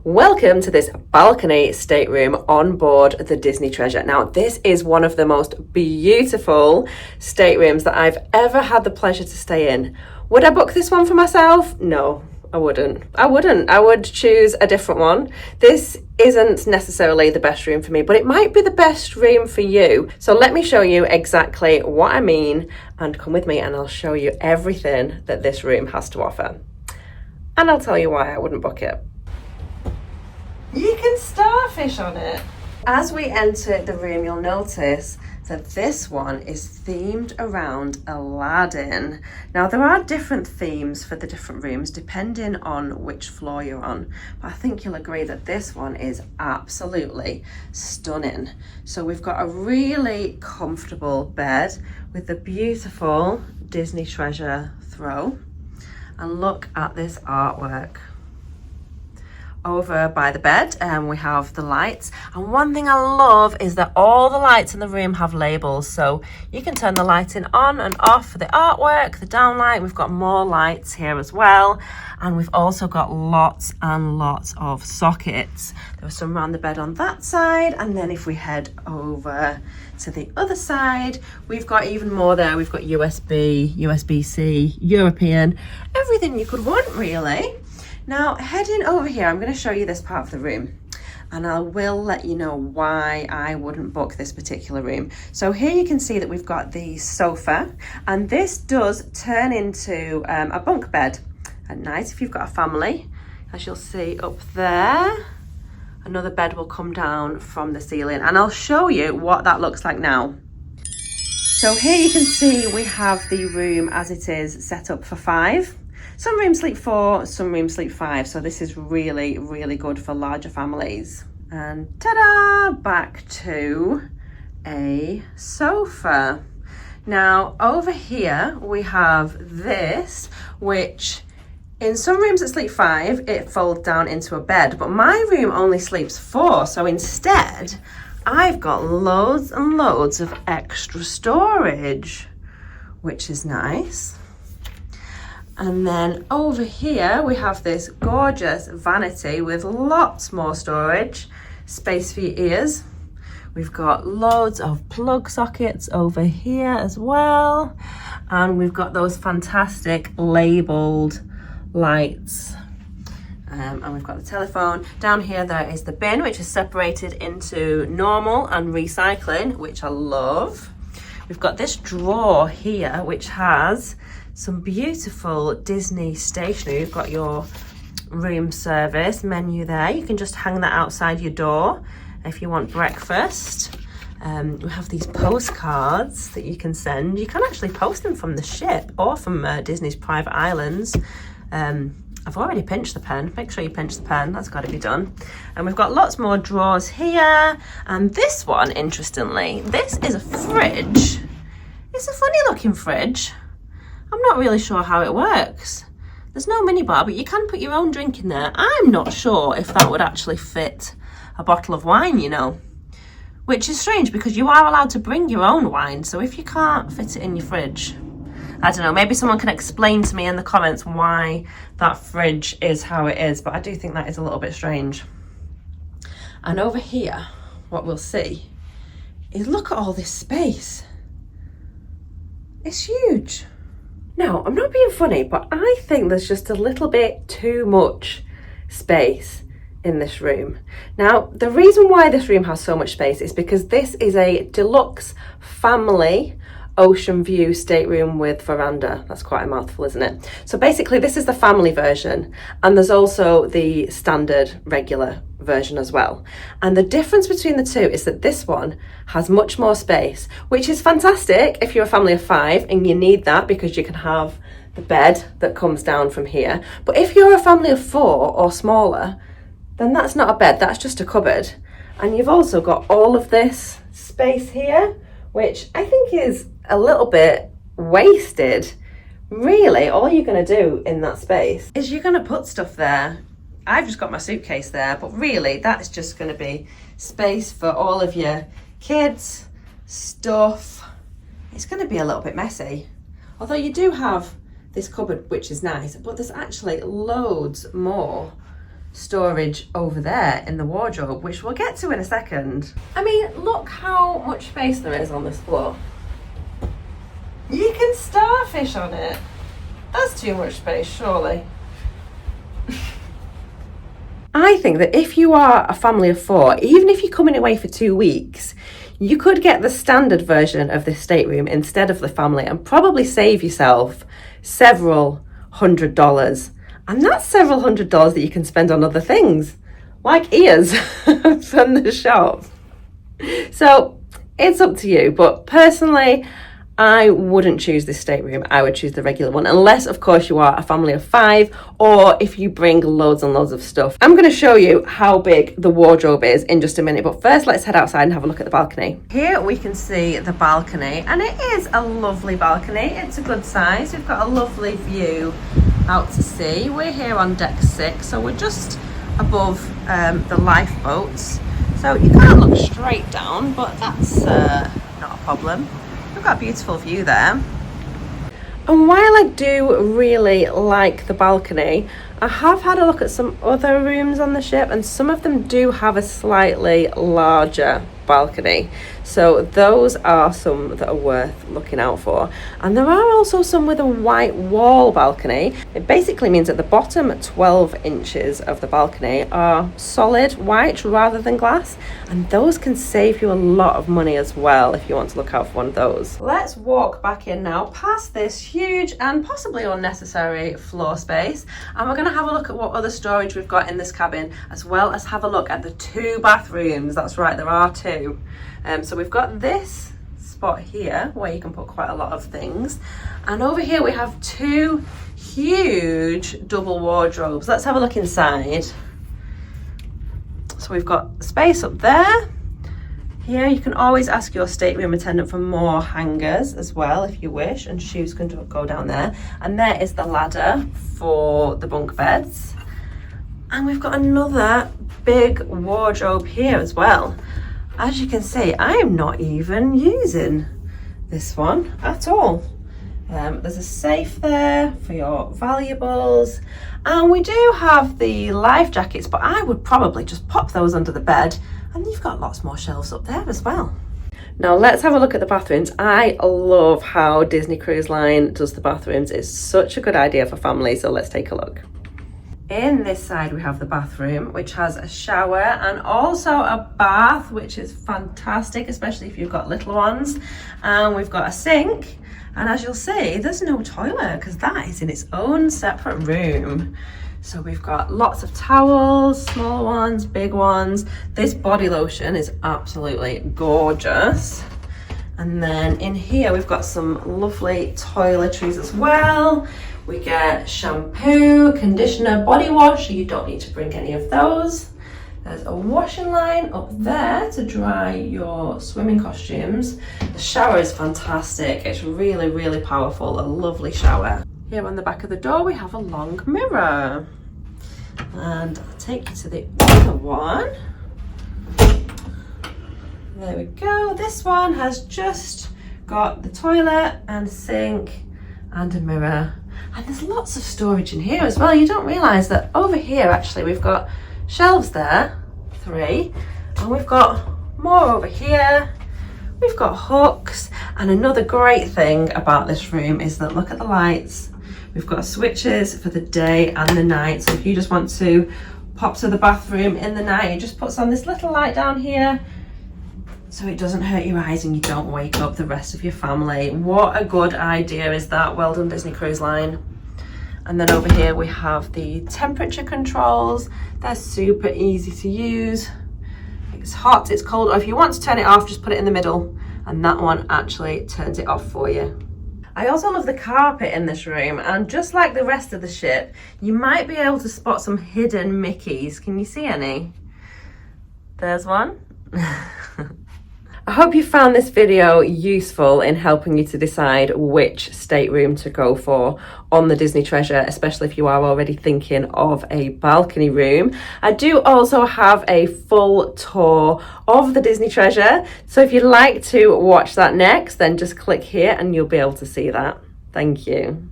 Welcome to this balcony stateroom on board the Disney Treasure. Now, this is one of the most beautiful staterooms that I've ever had the pleasure to stay in. Would I book this one for myself? No, I wouldn't. I would choose a different one. This isn't necessarily the best room for me, but it might be the best room for you. So let me show you exactly what I mean, and come with me and I'll show you everything that this room has to offer. And I'll tell you why I wouldn't book it. You can starfish on it. As we enter the room, you'll notice that this one is themed around Aladdin. Now, there are different themes for the different rooms depending on which floor you're on, but I think you'll agree that this one is absolutely stunning. So we've got a really comfortable bed with the beautiful Disney Treasure throw, and look at this artwork. Over by the bed we have the lights, and one thing I love is that all the lights in the room have labels, so you can turn the lighting on and off for the artwork, the downlight. We've got more lights here as well, and we've also got lots and lots of sockets. There are some around the bed on that side, and then if we head over to the other side, we've got even more there. We've got USB, USB-C, European, everything you could want really. Now, heading over here, I'm going to show you this part of the room, and I will let you know why I wouldn't book this particular room. So here you can see that we've got the sofa, and this does turn into a bunk bed at night if you've got a family. As you'll see up there, another bed will come down from the ceiling, and I'll show you what that looks like now. So here you can see we have the room as it is set up for 5. Some rooms sleep 4, some rooms sleep 5, so this is really, really good for larger families. And ta-da! Back to a sofa. Now, over here we have this, which in some rooms that sleep 5, it folds down into a bed, but my room only sleeps 4, so instead, I've got loads and loads of extra storage, which is nice. And then over here, we have this gorgeous vanity with lots more storage, space for your ears. We've got loads of plug sockets over here as well. And we've got those fantastic labeled lights. And we've got the telephone. Down here, there is the bin, which is separated into normal and recycling, which I love. We've got this drawer here, which has some beautiful Disney stationery. You've got your room service menu there. You can just hang that outside your door if you want breakfast. We have these postcards that you can send. You can actually post them from the ship or from Disney's private islands. I've already pinched the pen. Make sure you pinch the pen, that's got to be done. And we've got lots more drawers here. And this one, interestingly, this is a fridge. It's a funny looking fridge. I'm not really sure how it works. There's no minibar, but you can put your own drink in there. I'm not sure if that would actually fit a bottle of wine, you know, which is strange because you are allowed to bring your own wine. So if you can't fit it in your fridge, I don't know, maybe someone can explain to me in the comments why that fridge is how it is, but I do think that is a little bit strange. And over here, what we'll see is look at all this space. It's huge. Now, I'm not being funny, but I think there's just a little bit too much space in this room. Now, the reason why this room has so much space is because this is a Deluxe Family Oceanview Stateroom with Verandah. That's quite a mouthful, isn't it? So basically, this is the family version, and there's also the standard regular version as well. And the difference between the two is that this one has much more space, which is fantastic if you're a family of 5 and you need that because you can have the bed that comes down from here. But if you're a family of 4 or smaller, then that's not a bed, that's just a cupboard. And you've also got all of this space here, which I think is a little bit wasted. Really, all you're going to do in that space is you're going to put stuff there. I've just got my suitcase there, but really that's just going to be space for all of your kids, stuff. It's going to be a little bit messy. Although you do have this cupboard, which is nice, but there's actually loads more storage over there in the wardrobe, which we'll get to in a second. I mean, look how much space there is on this floor. You can starfish on it. That's too much space, surely. I think that if you are a family of 4, even if you're coming away for 2 weeks, you could get the standard version of this stateroom instead of the family and probably save yourself several $100s. And that's several $100s that you can spend on other things, like ears from the shop. So it's up to you, but personally, I wouldn't choose this stateroom. I would choose the regular one, unless, of course, you are a family of 5, or if you bring loads and loads of stuff. I'm going to show you how big the wardrobe is in just a minute, but first let's head outside and have a look at the balcony. Here we can see the balcony, and it is a lovely balcony. It's a good size. We've got a lovely view out to sea. We're here on deck 6, so we're just above the lifeboats. So you can't look straight down, but that's not a problem. We've got a beautiful view there. And while I do really like the balcony, I have had a look at some other rooms on the ship, and some of them do have a slightly larger balcony. So those are some that are worth looking out for. And there are also some with a white wall balcony. It basically means that the bottom 12 inches of the balcony are solid white rather than glass. And those can save you a lot of money as well if you want to look out for one of those. Let's walk back in now past this huge and possibly unnecessary floor space. And we're going to have a look at what other storage we've got in this cabin, as well as have a look at the 2 bathrooms. That's right, there are 2. So we've got this spot here where you can put quite a lot of things, and over here we have 2 huge double wardrobes. Let's have a look inside. So we've got space up there. Here you can always ask your stateroom attendant for more hangers as well if you wish, and shoes can go down there. And there is the ladder for the bunk beds, and we've got another big wardrobe here as well. As you can see, I am not even using this one at all. There's a safe there for your valuables, and we do have the life jackets, but I would probably just pop those under the bed, and you've got lots more shelves up there as well. Now let's have a look at the bathrooms. I love how Disney Cruise Line does the bathrooms. It's such a good idea for families, so let's take a look. In this side we have the bathroom, which has a shower and also a bath, which is fantastic, especially if you've got little ones. And we've got a sink, and as you'll see, there's no toilet because that is in its own separate room. So we've got lots of towels, small ones, big ones. This body lotion is absolutely gorgeous. And then in here we've got some lovely toiletries as well. We get shampoo, conditioner, body wash, so you don't need to bring any of those. There's a washing line up there to dry your swimming costumes. The shower is fantastic. It's really, really powerful, a lovely shower. Here on the back of the door, we have a long mirror. And I'll take you to the other one. There we go. This one has just got the toilet and sink and a mirror. And there's lots of storage in here as well. You don't realise that over here actually we've got shelves there, 3, and we've got more over here. We've got hooks, and another great thing about this room is that look at the lights. We've got switches for the day and the night, so if you just want to pop to the bathroom in the night, it just puts on this little light down here so it doesn't hurt your eyes and you don't wake up the rest of your family. What a good idea is that. Well done, Disney Cruise Line. And then over here we have the temperature controls. They're super easy to use. It's hot, it's cold, or if you want to turn it off, just put it in the middle and that one actually turns it off for you. I also love the carpet in this room, and just like the rest of the ship, you might be able to spot some hidden Mickeys. Can you see any? There's one. I hope you found this video useful in helping you to decide which stateroom to go for on the Disney Treasure, especially if you are already thinking of a balcony room. I do also have a full tour of the Disney Treasure, so if you'd like to watch that next, then just click here and you'll be able to see that. Thank you.